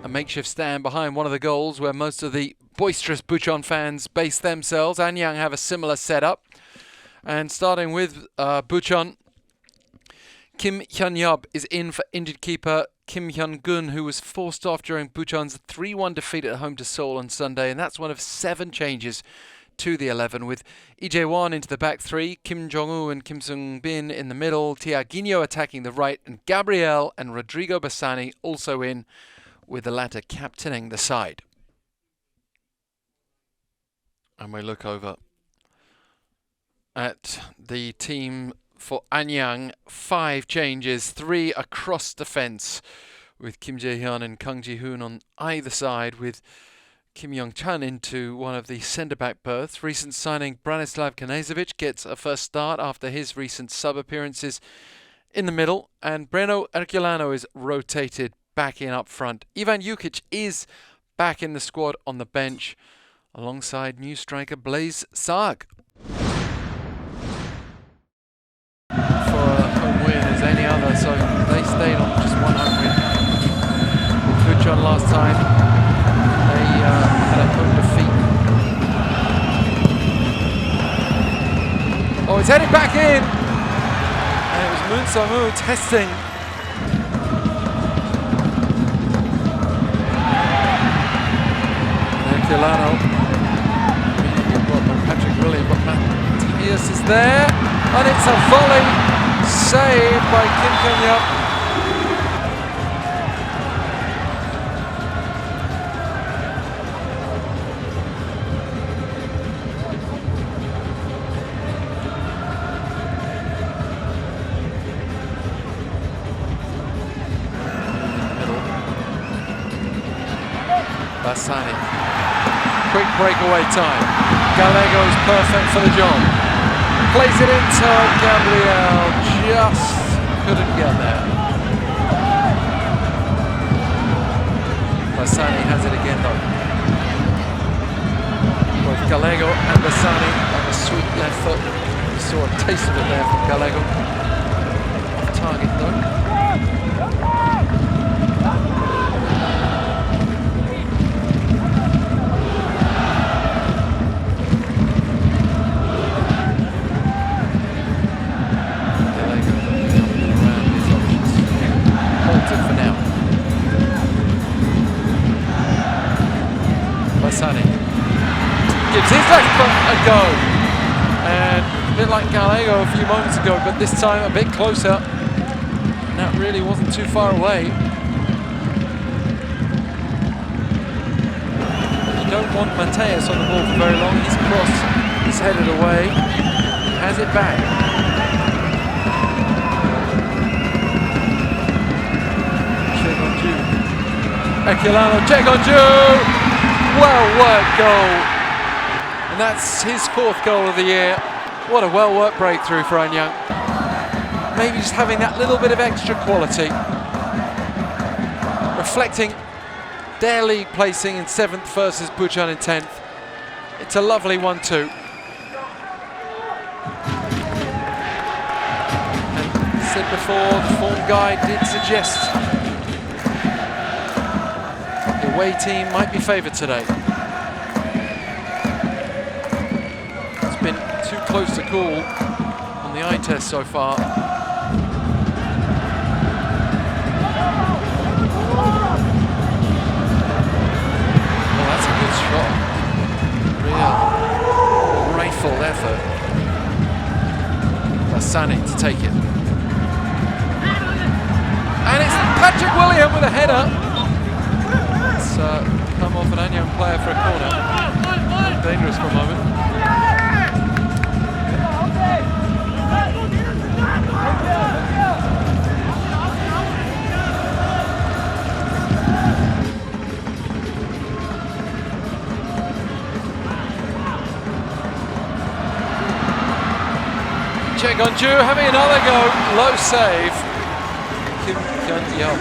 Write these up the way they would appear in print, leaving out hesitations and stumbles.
a makeshift stand behind one of the goals where most of the boisterous Bucheon fans base themselves. Anyang have a similar setup. And starting with Bucheon, Kim Hyun-yup is in for injured keeper Kim Hyun-gun, who was forced off during Bucheon's 3-1 defeat at home to Seoul on Sunday. And that's one of 7 changes to the 11, with Lee Jae-won into the back 3, Kim Jong-woo and Kim Sung-bin in the middle, Tiaguinho attacking the right, and Gabriel and Rodrigo Bassani also in, with the latter captaining the side. And we look over at the team for Anyang. 5 changes, 3 across defence, with Kim Jae-hyun and Kang Ji-hoon on either side, with Kim Young-chan into one of the centre-back berths. Recent signing Branislav Knežević gets a first start after his recent sub-appearances in the middle, and Breno Ercolano is rotated back in up front. Ivan Jukic is back in the squad on the bench, alongside new striker Blaise Sarg. For a home win as any other, so they stayed on just one home win. Bucheon last time, they had a home defeat. Oh, it's heading back in! And it was Moon Sang-woo testing. Kilano. Patrick William, but Matthias is there, and it's a volley saved by Kim Hyun-yup. Bassani. Quick breakaway time. Gallego is perfect for the job. Plays it into Gabriel. Just couldn't get there. Bassani has it again though. Both Gallego and Bassani on a sweet left foot. We saw a taste of it there from Gallego. Off target though. Gives his left foot a go, and a bit like Gallego a few moments ago, but this time a bit closer, and that really wasn't too far away. You don't want Matthias on the ball for very long. He's crossed, he's headed away, has it back. Ercolano, Chegonju! Well worked goal, and that's his 4th goal of the year. What a well worked breakthrough for Anyang. Maybe just having that little bit of extra quality, reflecting their league placing in 7th versus Bucheon in 10th. It's a lovely 1-2. And said before, the form guide did suggest the away team might be favoured today. It's been too close to call on the eye test so far. Oh, that's a good shot. Real rifle effort. Bassani to take it. And it's Patrick William with a header. Come off an Anyang player for a corner. Dangerous for a moment. Chegonju having another go. Low save. Kim Hyun-yup.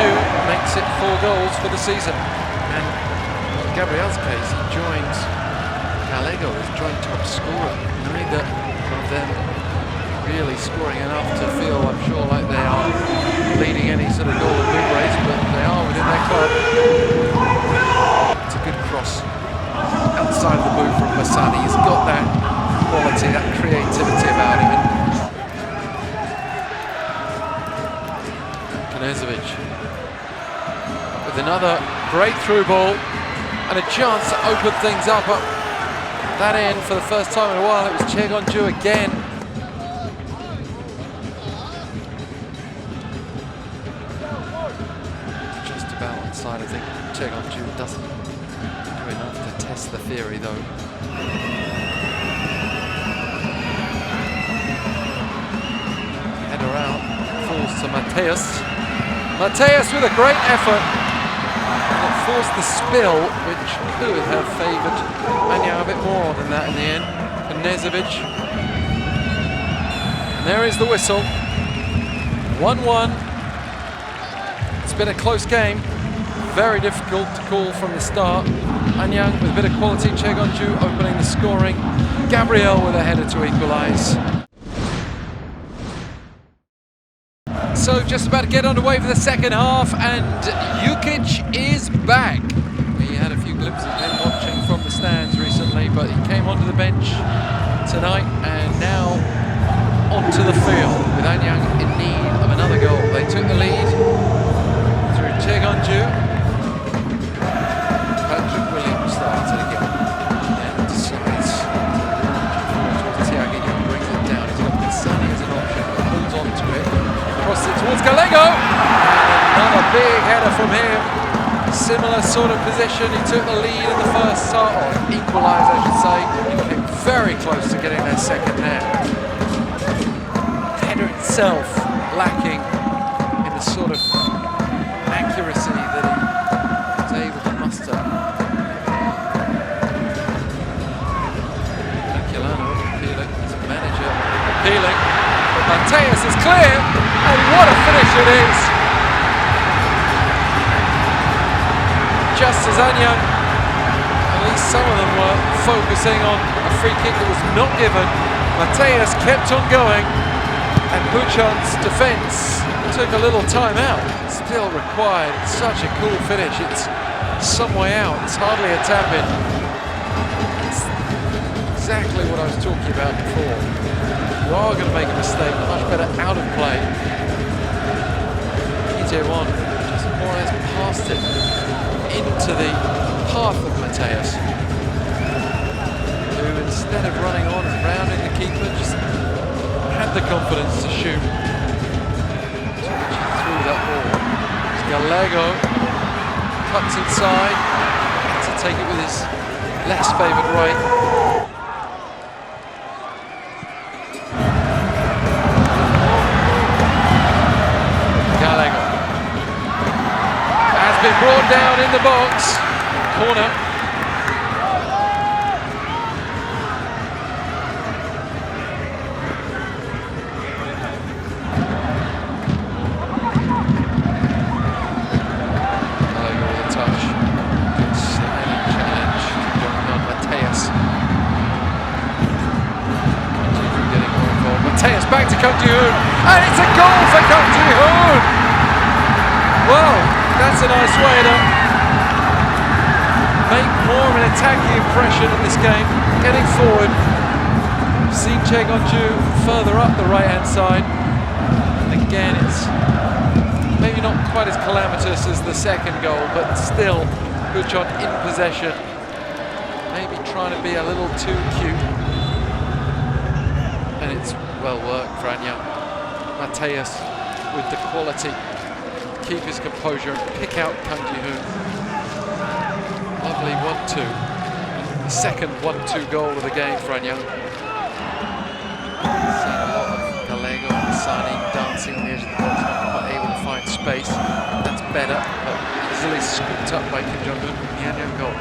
Jong-ju makes it 4 goals for the season. And in Gabriel's case, he joins KLeague as joint top scorer. Neither of them really scoring enough to feel, I'm sure, like they are leading any sort of golden boot race, but they are within their club. It's a good cross outside of the boot from Masani. He's got that quality, that creativity about him. Knezovic with another great through ball and a chance to open things up at that end for the first time in a while. It was Chegong-ju again. Just about onside. I think Chegong-ju doesn't do enough to test the theory though. Header out, falls to Mateus. Mateus with a great effort, and it forced the spill, which could have favoured Anyang a bit more than that in the end. Knezovic. And there is the whistle. 1-1. It's been a close game. Very difficult to call from the start. Anyang with a bit of quality. Chegong-ju opening the scoring. Gabriel with a header to equalise. So just about to get underway for the second half, and Jukic is back. He had a few glimpses of him watching from the stands recently, but he came onto the bench tonight and now onto the field with Anyang in need of another goal. They took the lead through Chegong-ju. Patrick Williams starts it again and decides towards Tiagi, who brings it down. He's got Masani as an option, but holds on to it. Crosses it towards KLeague, and another big header from him. Similar sort of position. He took the lead in the first half, or equalised I should say. He came very close to getting their second now. Header itself lacking in the sort of accuracy that he was able to muster. Aquilano appealing, his manager appealing. Mateus is clear, and what a finish it is! Just as Anyang, at least some of them were focusing on a free kick that was not given, Mateus kept on going, and Bucheon's defence took a little time out. Still required such a cool finish. It's some way out, it's hardly a tap-in. It's exactly what I was talking about before. You are going to make a mistake, much better out of play. Bucheon just more or less passed it into the path of Mateus, who instead of running on and rounding the keeper, just had the confidence to shoot. So he threw that ball. KLeague cuts inside to take it with his less favoured right. Been brought down in the box, corner. KLeague with a touch, good sliding challenge, going on Mateus. Getting more involved. Mateus back to Kung-ji-hoon, and it's a goal for Kung-ji-hoon. Well, that's a nice way to make more of an attacking impression in this game. Getting forward. Seen Chegong-ju further up the right-hand side. And again, it's maybe not quite as calamitous as the second goal, but still, Bucheon in possession. Maybe trying to be a little too cute. And it's well worked for Anyang. Mateus with the quality. Keep his composure and pick out Kung-ji-hoon. Lovely 1-2. The second 1-2 goal of the game for Anyang. Seen a lot of KLeague and Masani dancing on the edge of the box, not quite able to find space. That's better, but easily scooped up by Kim Jong-un in the Anyang goal.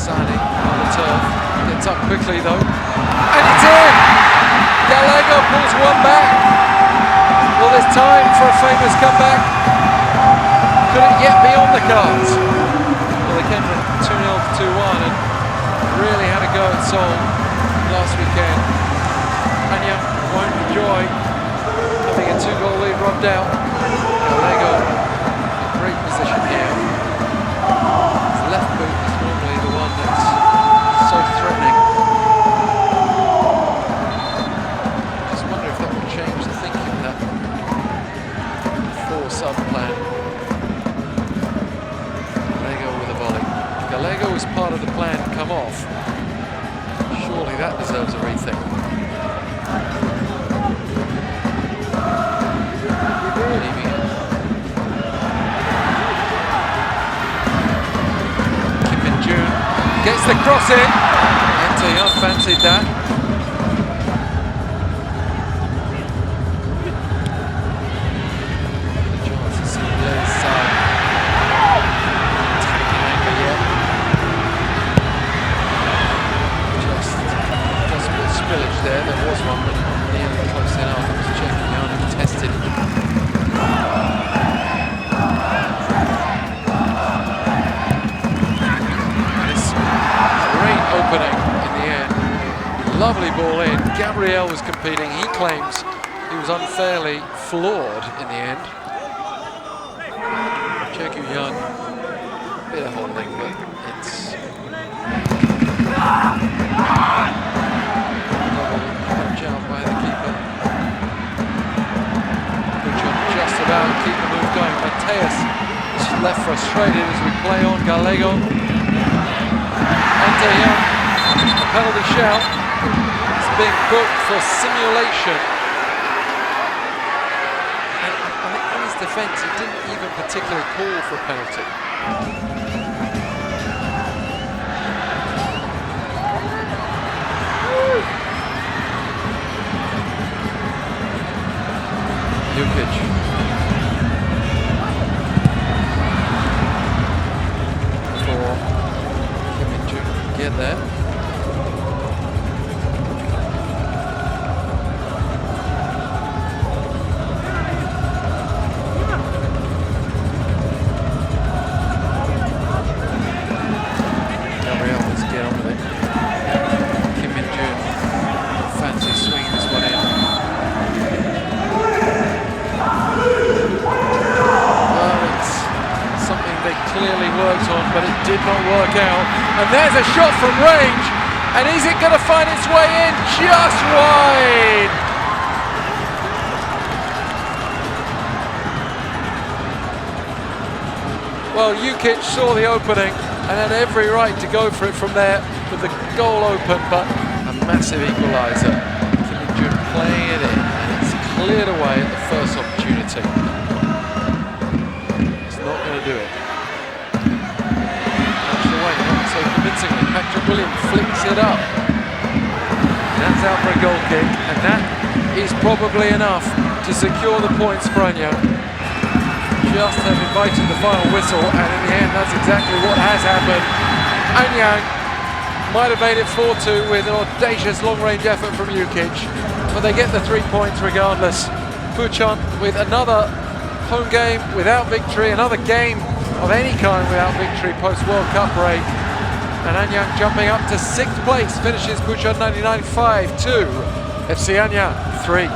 Sani on the turf. Gets up quickly though. And it's in! Gallego pulls one back. Well, there's time for a famous comeback. Could it yet be on the cards? Well, they came from 2-0 to 2-1 and really had a go at Seoul last weekend. Anyang won't enjoy having a 2-goal lead rubbed out. Gallego in great position here. His left boot is normally the one that's so threatening. Just wonder if that will change the thinking, that 4-sub plan. Gallego with a volley. Gallego was part of the plan to come off. Surely that deserves a rethink. Leaving it. Gets the cross in. Anyang fancied that. The chance to see Blair's side. Taking angle yet. Just a bit of spillage there. There was one, but nearly close enough. It was checking out and tested. Opening in the end. Lovely ball in. Gabriel was competing. He claims he was unfairly floored in the end. Young, bit of holding, but it's punch out by the keeper. Bucheon just about to keep the move going. Mateus is left frustrated as we play on. Gallego. Anyang, a penalty shout. It's being booked for simulation. And I think in his defence, he didn't even particularly call for a penalty. Jukic. Get there. Gabriel, let's get on with it. Kim Min-jun, fancy swing this one in. Well, it's something they clearly worked on, but it did not work out. And there's a shot from range, and is it going to find its way in? Just wide! Well, Jukic saw the opening and had every right to go for it from there with the goal open, but a massive equaliser. Kim Min-jun playing it in, and it's cleared away at the first opportunity. It's not going to do it. So convincingly, Patrick Williams flicks it up. That's out for a goal kick, and that is probably enough to secure the points for Anyang. Just have invited the final whistle, and in the end, that's exactly what has happened. Anyang might have made it 4-2 with an audacious long-range effort from Jukic, but they get the 3 points regardless. Bucheon with another home game without victory, another game of any kind without victory post-World Cup break. And Anyang jumping up to 6th place, finishes Bucheon 99 5-2. FC Anyang 3.